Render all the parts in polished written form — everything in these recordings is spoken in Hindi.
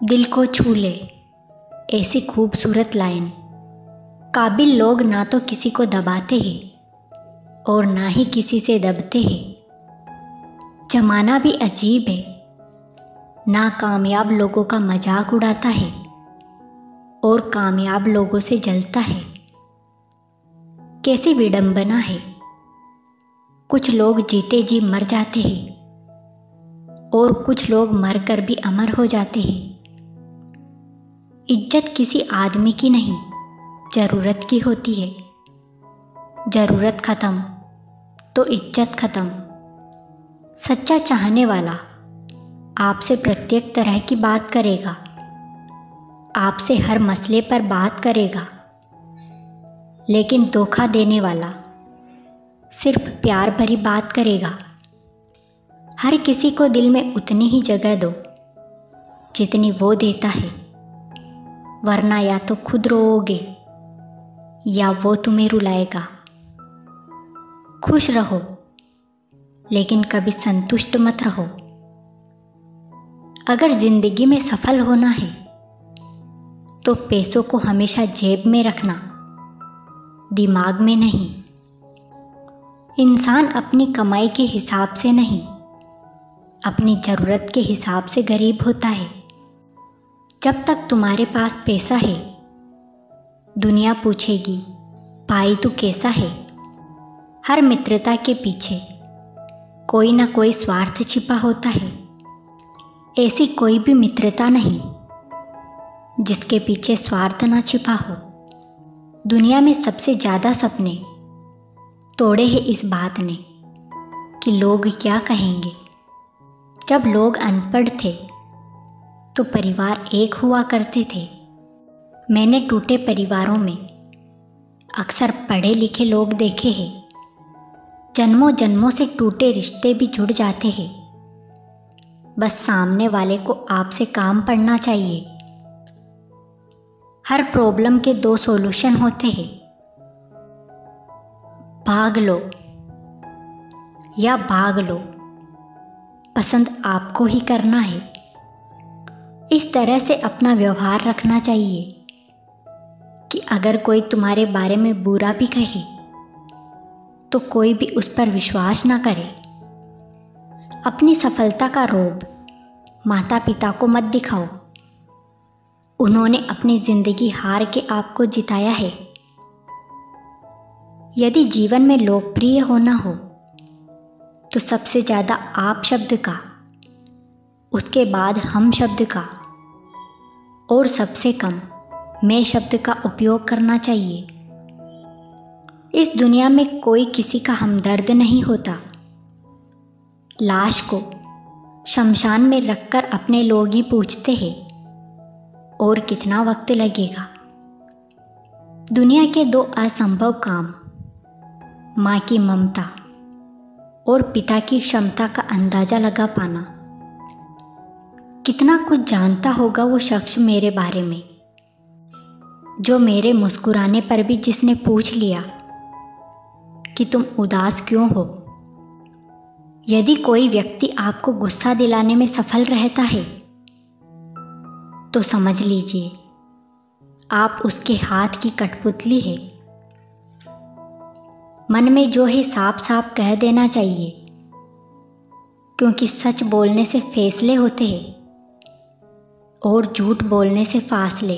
दिल को छू ले ऐसी खूबसूरत लाइन। काबिल लोग ना तो किसी को दबाते हैं और ना ही किसी से दबते हैं। जमाना भी अजीब है, ना कामयाब लोगों का मजाक उड़ाता है और कामयाब लोगों से जलता है। कैसी विडंबना है, कुछ लोग जीते जी मर जाते हैं और कुछ लोग मरकर भी अमर हो जाते हैं। इज्जत किसी आदमी की नहीं, ज़रूरत की होती है। ज़रूरत ख़त्म तो इज्जत ख़त्म। सच्चा चाहने वाला आपसे प्रत्येक तरह की बात करेगा, आपसे हर मसले पर बात करेगा। लेकिन धोखा देने वाला सिर्फ प्यार भरी बात करेगा। हर किसी को दिल में उतनी ही जगह दो जितनी वो देता है, वरना या तो खुद रोओगे या वो तुम्हें रुलाएगा। खुश रहो लेकिन कभी संतुष्ट मत रहो। अगर जिंदगी में सफल होना है तो पैसों को हमेशा जेब में रखना, दिमाग में नहीं। इंसान अपनी कमाई के हिसाब से नहीं, अपनी ज़रूरत के हिसाब से गरीब होता है। जब तक तुम्हारे पास पैसा है, दुनिया पूछेगी भाई तू कैसा है। हर मित्रता के पीछे कोई ना कोई स्वार्थ छिपा होता है। ऐसी कोई भी मित्रता नहीं जिसके पीछे स्वार्थ ना छिपा हो। दुनिया में सबसे ज़्यादा सपने तोड़े हैं इस बात ने कि लोग क्या कहेंगे। जब लोग अनपढ़ थे तो परिवार एक हुआ करते थे। मैंने टूटे परिवारों में अक्सर पढ़े लिखे लोग देखे हैं। जन्मों जन्मों से टूटे रिश्ते भी जुड़ जाते हैं। बस सामने वाले को आपसे काम पड़ना चाहिए। हर प्रॉब्लम के 2 सॉल्यूशन होते हैं, भाग लो या भाग लो। पसंद आपको ही करना है। इस तरह से अपना व्यवहार रखना चाहिए कि अगर कोई तुम्हारे बारे में बुरा भी कहे तो कोई भी उस पर विश्वास ना करे। अपनी सफलता का रोब माता पिता को मत दिखाओ। उन्होंने अपनी जिंदगी हार के आपको जिताया है। यदि जीवन में लोकप्रिय होना हो तो सबसे ज़्यादा आप शब्द का, उसके बाद हम शब्द का और सबसे कम मैं शब्द का उपयोग करना चाहिए। इस दुनिया में कोई किसी का हमदर्द नहीं होता। लाश को शमशान में रखकर अपने लोग ही पूछते हैं और कितना वक्त लगेगा। दुनिया के 2 असंभव काम, माँ की ममता और पिता की क्षमता का अंदाज़ा लगा पाना। कितना कुछ जानता होगा वो शख्स मेरे बारे में, जो मेरे मुस्कुराने पर भी जिसने पूछ लिया कि तुम उदास क्यों हो। यदि कोई व्यक्ति आपको गुस्सा दिलाने में सफल रहता है तो समझ लीजिए आप उसके हाथ की कठपुतली है। मन में जो है साफ साफ कह देना चाहिए, क्योंकि सच बोलने से फैसले होते हैं और झूठ बोलने से फासले।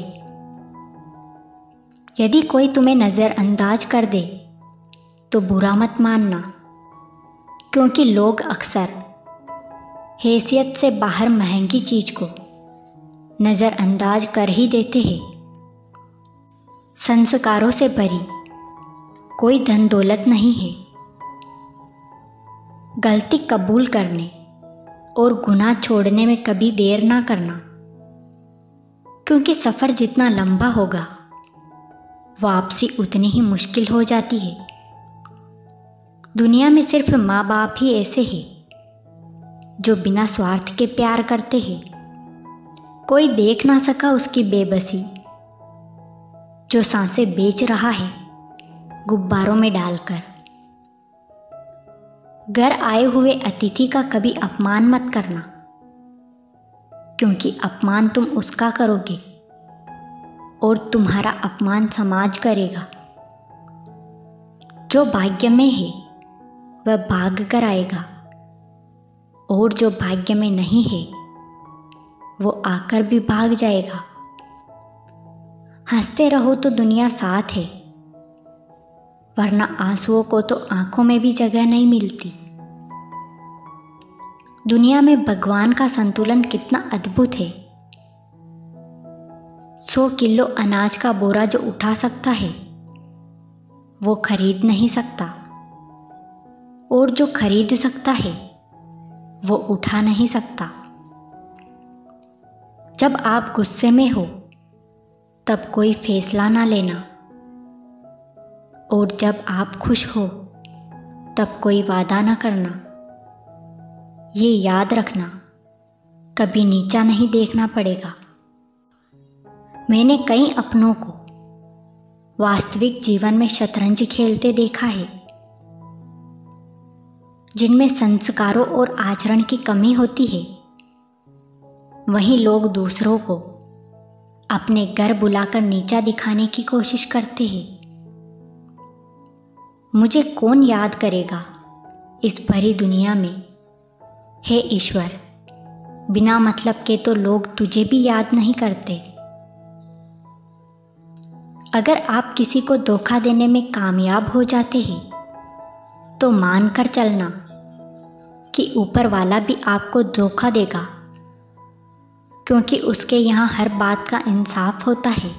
यदि कोई तुम्हें नज़रअंदाज कर दे तो बुरा मत मानना, क्योंकि लोग अक्सर हैसियत से बाहर महंगी चीज़ को नज़रअंदाज कर ही देते हैं। संस्कारों से भरी कोई धन दौलत नहीं है। गलती कबूल करने और गुनाह छोड़ने में कभी देर ना करना, क्योंकि सफ़र जितना लंबा होगा वापसी उतनी ही मुश्किल हो जाती है। दुनिया में सिर्फ माँ बाप ही ऐसे हैं जो बिना स्वार्थ के प्यार करते हैं। कोई देख ना सका उसकी बेबसी, जो सांसें बेच रहा है गुब्बारों में डालकर। घर आए हुए अतिथि का कभी अपमान मत करना, क्योंकि अपमान तुम उसका करोगे और तुम्हारा अपमान समाज करेगा। जो भाग्य में है वह भाग कर आएगा और जो भाग्य में नहीं है वो आकर भी भाग जाएगा। हंसते रहो तो दुनिया साथ है, वरना आंसुओं को तो आंखों में भी जगह नहीं मिलती। दुनिया में भगवान का संतुलन कितना अद्भुत है। 100 किलो अनाज का बोरा जो उठा सकता है वो खरीद नहीं सकता, और जो खरीद सकता है वो उठा नहीं सकता। जब आप गुस्से में हो तब कोई फैसला ना लेना, और जब आप खुश हो तब कोई वादा ना करना। ये याद रखना, कभी नीचा नहीं देखना पड़ेगा। मैंने कई अपनों को वास्तविक जीवन में शतरंज खेलते देखा है, जिनमें संस्कारों और आचरण की कमी होती है। वहीं लोग दूसरों को अपने घर बुलाकर नीचा दिखाने की कोशिश करते हैं। मुझे कौन याद करेगा इस भरी दुनिया में। हे ईश्वर, बिना मतलब के तो लोग तुझे भी याद नहीं करते। अगर आप किसी को धोखा देने में कामयाब हो जाते हैं तो मान कर चलना कि ऊपर वाला भी आपको धोखा देगा, क्योंकि उसके यहाँ हर बात का इंसाफ होता है।